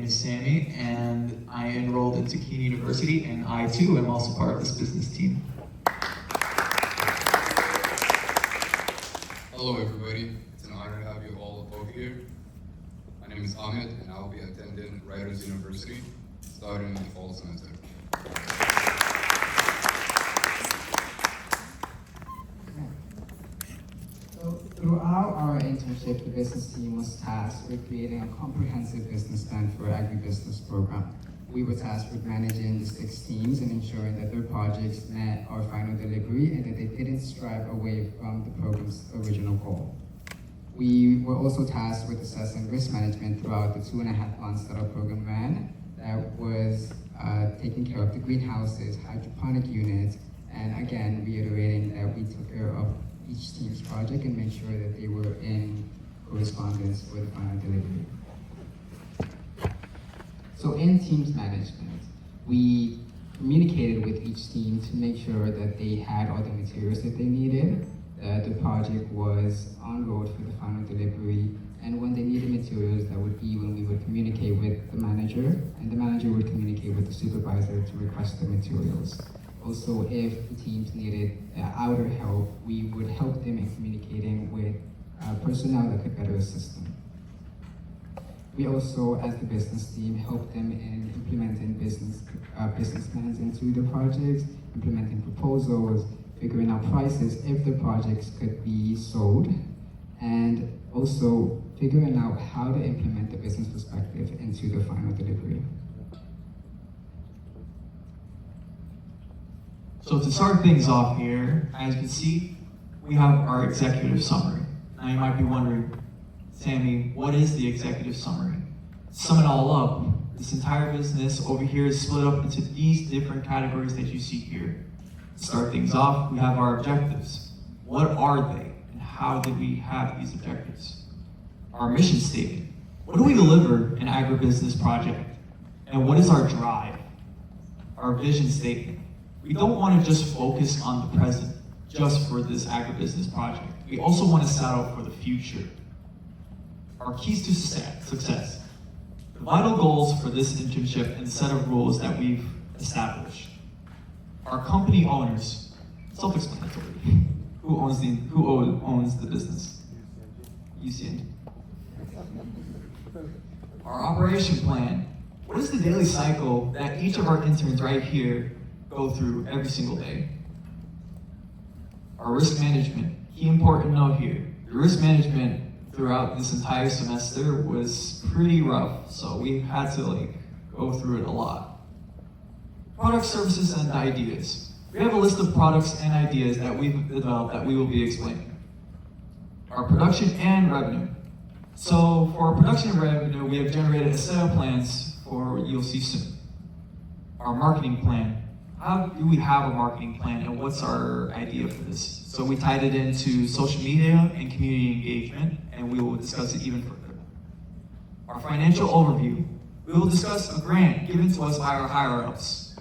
is Sammy, and I enrolled into Keene University, and I too am also part of this business team. Hello everybody, it's an honor to have you all over here. My name is Ahmed, and I'll be attending Writers University starting in the fall semester. Throughout our internship, the business team was tasked with creating a comprehensive business plan for our agribusiness program. We were tasked with managing the 6 teams and ensuring that their projects met our final delivery and that they didn't strive away from the program's original goal. We were also tasked with assessing risk management throughout the 2.5 months that our program ran. That was taking care of the greenhouses, hydroponic units, and again, reiterating that we took care of each team's project and make sure that they were in correspondence for the final delivery. So in teams management, we communicated with each team to make sure that they had all the materials that they needed, that the project was on road for the final delivery, and when they needed materials, that would be when we would communicate with the manager, and the manager would communicate with the supervisor to request the materials. Also, if the teams needed outer help, we would help them in communicating with personnel that could better assist them. We also, as the business team, helped them in implementing business plans into the projects, implementing proposals, figuring out prices if the projects could be sold, and also figuring out how to implement the business perspective into the final delivery. So to start things off here, as you can see, we have our executive summary. Now you might be wondering, Sammy, what is the executive summary? To sum it all up, this entire business over here is split up into these different categories that you see here. To start things off, we have our objectives. What are they, and how did we have these objectives? Our mission statement. What do we deliver in an agribusiness project? And what is our drive? Our vision statement. We don't want to just focus on the present, just for this agribusiness project. We also want to set out for the future. Our keys to success. The vital goals for this internship and the set of rules that we've established. Our company owners, self-explanatory. Who owns the business? UCNJ. Our operation plan. What is the daily cycle that each of our interns right here go through every single day? Our risk management. Key important note here. The risk management throughout this entire semester was pretty rough, so we had to go through it a lot. Product, services, and ideas. We have a list of products and ideas that we've developed that we will be explaining. Our production and revenue. So for our production and revenue, we have generated a set of plans for you'll see soon. Our marketing plan. How do we have a marketing plan and what's our idea for this? So we tied it into social media and community engagement, and we will discuss it even further. Our financial overview. We will discuss a grant given to us by our higher-ups.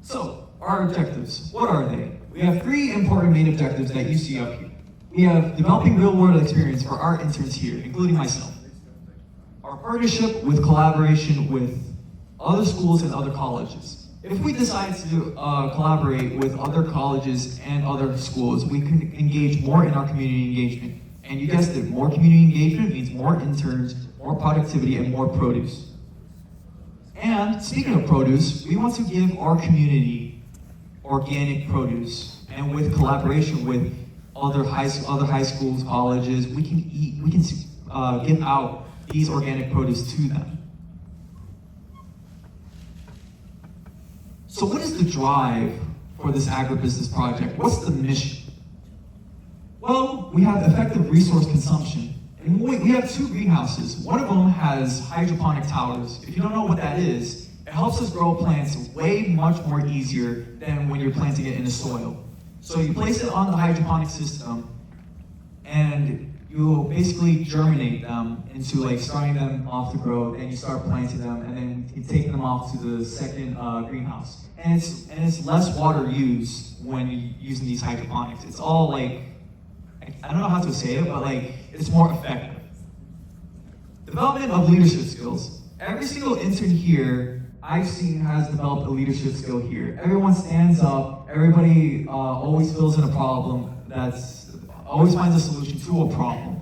So, our objectives, what are they? We have 3 important main objectives that you see up here. We have developing real-world experience for our interns here, including myself. Our partnership with collaboration with other schools and other colleges. If we decide to collaborate with other colleges and other schools, we can engage more in our community engagement. And you guessed it, more community engagement means more interns, more productivity, and more produce. And speaking of produce, we want to give our community organic produce. And with collaboration with other high schools, colleges, we can give out these organic produce to them. So what is the drive for this agribusiness project? What's the mission? Well, we have effective resource consumption. And we have 2 greenhouses. One of them has hydroponic towers. If you don't know what that is, it helps us grow plants way much more easier than when you're planting it in the soil. So you place it on the hydroponic system, and you basically germinate them into starting them off to grow, and you start planting them, and then you take them off to the second greenhouse. And it's less water used when you're using these hydroponics. It's all I don't know how to say it, but like, it's more effective. Development of leadership skills. Every single intern here I've seen has developed a leadership skill here. Everyone stands up, everybody always fills in a problem always finds a solution to a problem.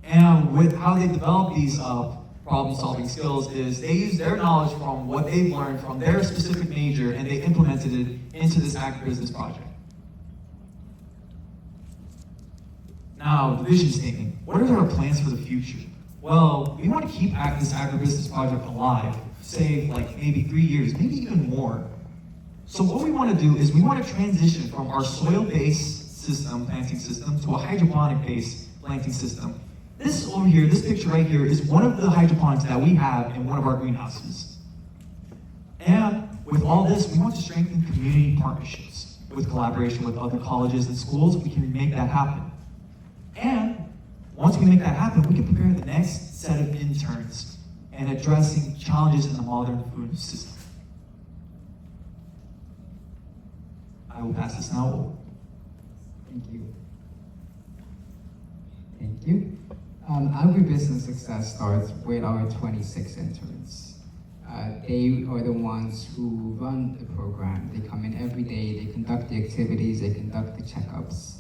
And with how they develop these problem-solving skills is they use their knowledge from what they've learned from their specific major and they implemented it into this agribusiness project. Now, the vision statement. What are our plans for the future? Well, we want to keep this agribusiness project alive, say like maybe 3 years, maybe even more. So what we want to do is we want to transition from our soil-based planting system, to a hydroponic-based planting system. This over here, this picture right here, is one of the hydroponics that we have in one of our greenhouses. And with all this, we want to strengthen community partnerships. With collaboration with other colleges and schools, we can make that happen. And once we make that happen, we can prepare the next set of interns and addressing challenges in the modern food system. I will pass this now. Thank you. Thank you. Agribusiness success starts with our 26 interns. They are the ones who run the program. They come in every day, they conduct the activities, they conduct the checkups.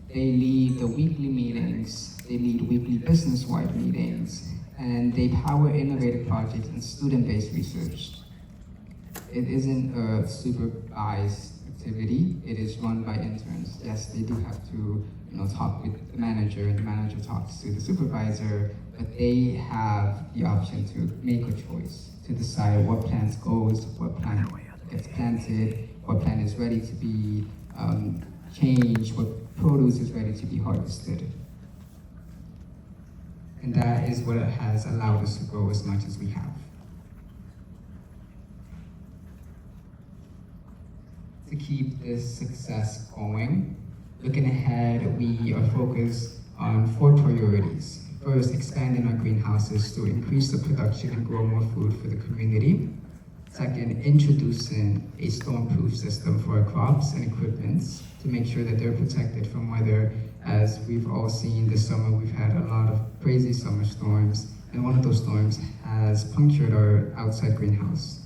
They lead the weekly meetings, they lead weekly business-wide meetings, and they power innovative projects and student-based research. It isn't a supervised activity, it is run by interns. Yes, they do have to talk with the manager, and the manager talks to the supervisor, but they have the option to make a choice, to decide what plants goes, what plant gets planted, what plant is ready to be changed, what produce is ready to be harvested. And that is what has allowed us to grow as much as we have. To keep this success going, looking ahead, we are focused on 4 priorities. First, expanding our greenhouses to increase the production and grow more food for the community. Second, introducing a storm-proof system for our crops and equipments to make sure that they're protected from weather. As we've all seen this summer, we've had a lot of crazy summer storms, and one of those storms has punctured our outside greenhouse.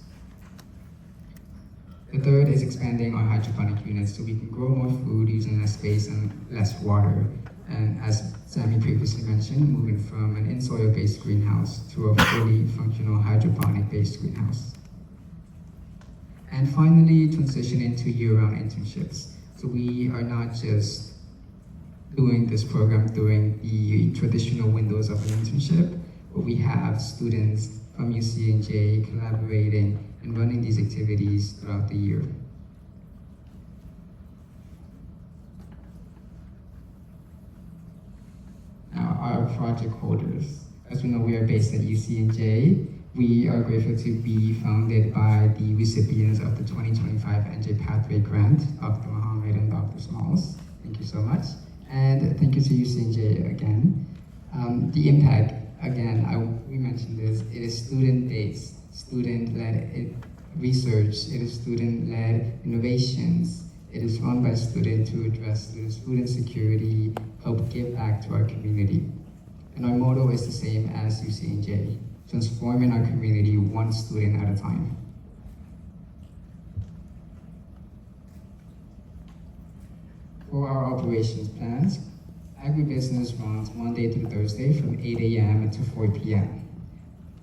The third is expanding our hydroponic units so we can grow more food using less space and less water. And as Sammy previously mentioned, moving from an in-soil-based greenhouse to a fully functional hydroponic-based greenhouse. And finally, transitioning to year-round internships. So we are not just doing this program during the traditional windows of an internship, but we have students from UCNJ collaborating and running these activities throughout the year. Now, our project holders. As we know, we are based at UCNJ. We are grateful to be founded by the recipients of the 2025 NJ Pathway Grant, Dr. Mohammed and Dr. Smalls. Thank you so much. And thank you to UCNJ again. The impact, again, we mentioned this, it is student-based, student-led research, it is student-led innovations, it is run by students to address student security, help give back to our community. And our motto is the same as UCNJ, transforming our community one student at a time. For our operations plans, Agribusiness runs Monday through Thursday from 8 a.m. to 4 p.m.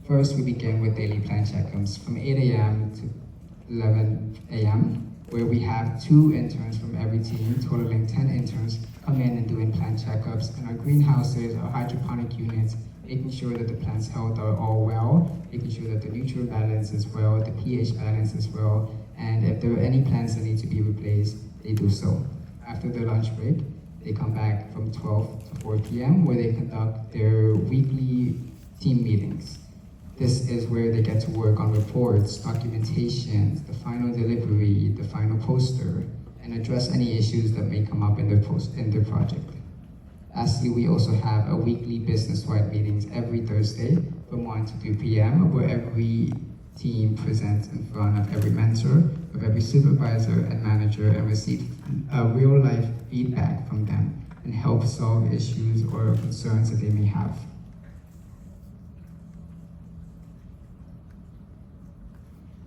First, we begin with daily plan checkups from 8 a.m. to 11 a.m., where we have 2 interns from every team, totaling 10 interns, come in and doing plant checkups. And our greenhouses, our hydroponic units, making sure that the plant's health are all well, making sure that the nutrient balance is well, the pH balance is well, and if there are any plants that need to be replaced, they do so. After their lunch break, they come back from 12 to 4 p.m. where they conduct their weekly team meetings. This is where they get to work on reports, documentation, the final delivery, the final poster, and address any issues that may come up in their project. Lastly, we also have a weekly business-wide meetings every Thursday from 1 to 2 p.m. where every team presents in front of every mentor of every supervisor and manager and receive real-life feedback from them and help solve issues or concerns that they may have.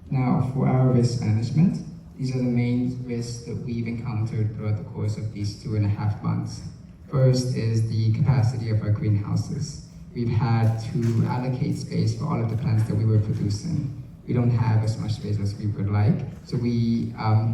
Now, for our risk management, these are the main risks that we've encountered throughout the course of these 2.5 months. First is the capacity of our greenhouses. We've had to allocate space for all of the plants that we were producing. We don't have as much space as we would like, so we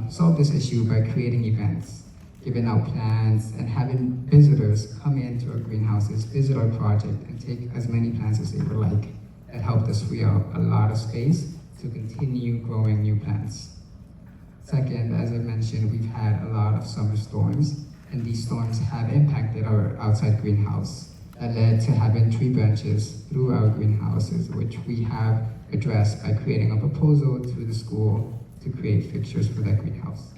solved this issue by creating events, giving out plants, and having visitors come into our greenhouses, visit our project, and take as many plants as they would like. That helped us free up a lot of space to continue growing new plants. Second, as I mentioned, we've had a lot of summer storms, and these storms have impacted our outside greenhouse. That led to having tree branches through our greenhouses, which we have addressed by creating a proposal to the school to create fixtures for that greenhouse.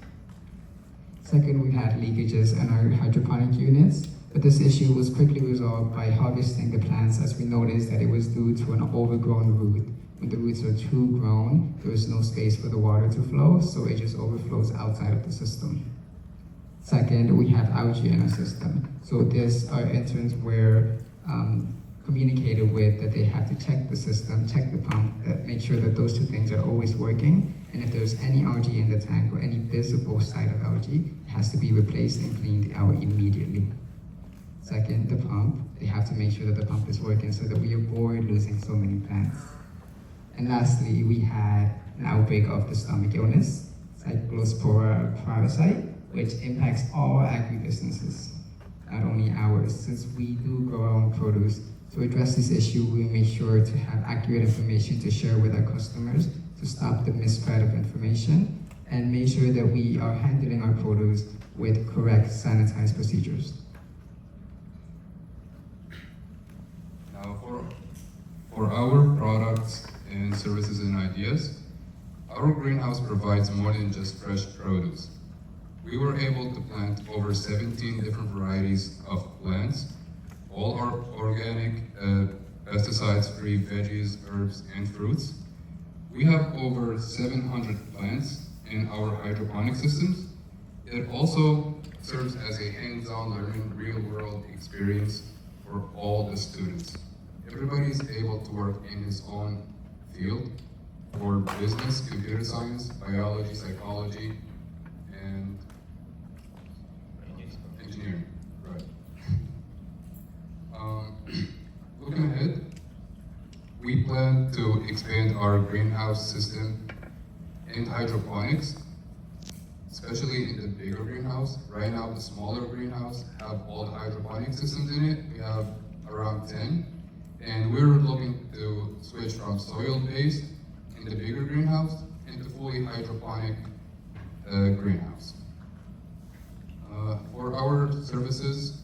Second, we've had leakages in our hydroponic units, but this issue was quickly resolved by harvesting the plants, as we noticed that it was due to an overgrown root. When the roots are too grown, there is no space for the water to flow, so it just overflows outside of the system. Second, we have algae in our system. So this, our interns were communicated with that they have to check the system, check the pump, make sure that those two things are always working. And if there's any algae in the tank or any visible site of algae, it has to be replaced and cleaned out immediately. Second, the pump. They have to make sure that the pump is working so that we avoid losing so many plants. And lastly, we had an outbreak of the stomach illness, Cyclospora parasite, which impacts all agribusinesses, not only ours. Since we do grow our own produce, to address this issue, we make sure to have accurate information to share with our customers to stop the misspread of information and make sure that we are handling our produce with correct sanitized procedures. Now for our products and services and ideas, our greenhouse provides more than just fresh produce. We were able to plant over 17 different varieties of plants. All are organic, pesticide-free veggies, herbs, and fruits. We have over 700 plants in our hydroponic systems. It also serves as a hands-on learning, real-world experience for all the students. Everybody is able to work in his own field for business, computer science, biology, psychology, and engineering, right. Looking ahead, we plan to expand our greenhouse system and hydroponics, especially in the bigger greenhouse. Right now, the smaller greenhouse have all the hydroponic systems in it. We have around 10, and we're looking to switch from soil-based in the bigger greenhouse into fully hydroponic greenhouse. For our services,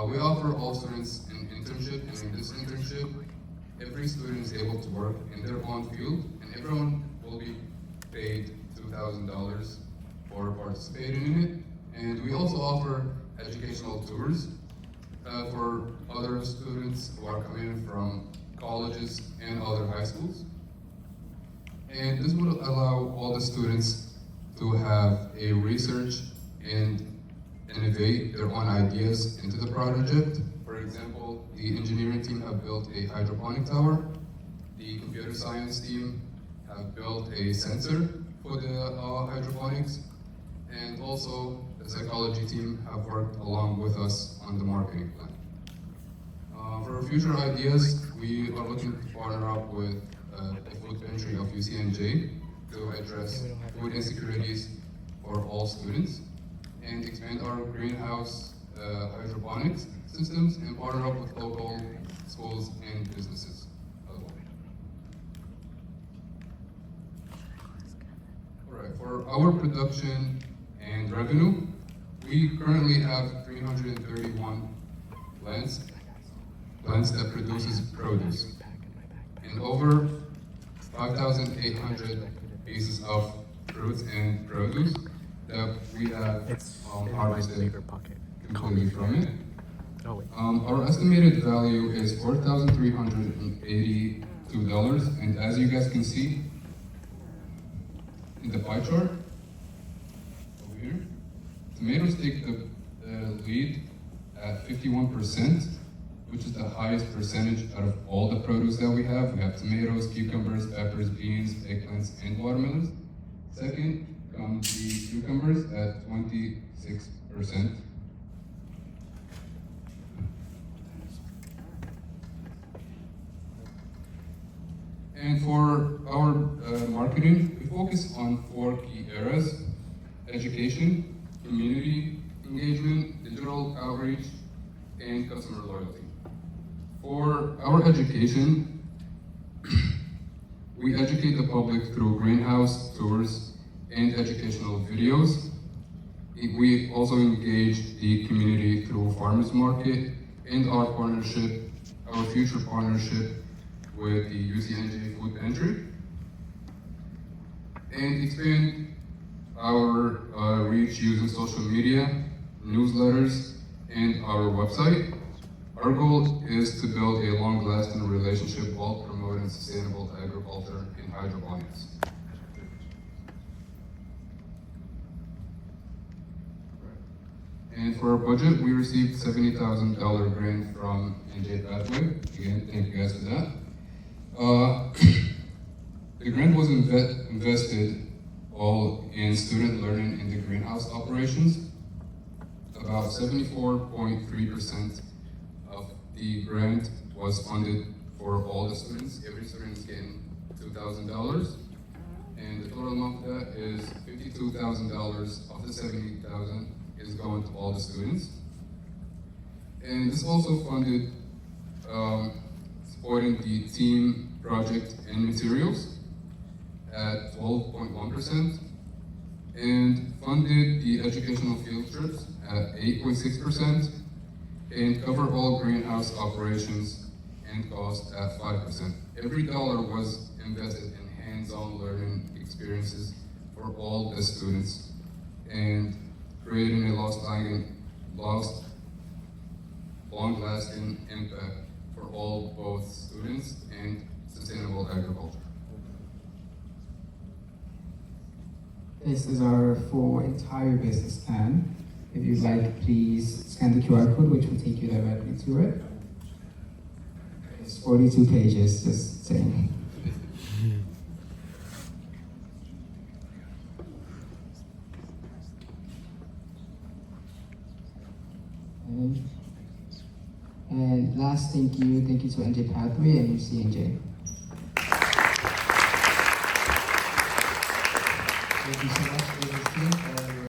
we offer all students an internship, and in this internship, every student is able to work in their own field, and everyone will be paid $2,000 for participating in it. And we also offer educational tours for other students who are coming from colleges and other high schools. And this would allow all the students to have a research and innovate their own ideas into the project. For example, the engineering team have built a hydroponic tower. The computer science team have built a sensor for the hydroponics. And also, the psychology team have worked along with us on the marketing plan. For future ideas, we are looking to partner up with the food pantry of UCNJ to address food insecurities for all students, and expand our greenhouse hydroponics systems and partner up with local schools and businesses as well. All right, for our production and revenue, we currently have 331 plants that produces produce, and over 5,800 pieces of fruits and produce that we have harvested completely from it. Our estimated value is $4,382, and as you guys can see, in the pie chart over here, tomatoes take the lead at 51%, which is the highest percentage out of all the produce that we have. We have tomatoes, cucumbers, peppers, beans, eggplants, and watermelons. Second comes the cucumbers at 26%. And for our marketing, we focus on 4 key areas: education, community engagement, digital outreach, and customer loyalty. For our education, we educate the public through greenhouse tours and educational videos. We also engage the community through farmers market and our future partnership with the UCNJ food pantry, and expand our reach using social media, newsletters, and our website. Our goal is to build a long-lasting relationship while promoting sustainable agriculture and hydroponics. And for our budget, we received $70,000 grant from NJ Pathway. Again, thank you guys for that. The grant was invested all in student learning in the greenhouse operations. About 74.3% of the grant was funded for all the students. Every student is getting $2,000, and the total amount of that is $52,000 of the $70,000 is going to all the students. And this also funded supporting the team project and materials at 12.1%, and funded the educational field trips at 8.6%, and cover all greenhouse operations and costs at 5%. Every dollar was invested in hands-on learning experiences for all the students, and creating a long-lasting impact for all both students and sustainable agriculture. This is our full entire business plan. If you'd like, please scan the QR code, which will take you directly to it. It's 42 pages, just saying. And last, thank you to NJ Pathway and UCNJ. Thank you so much, business team.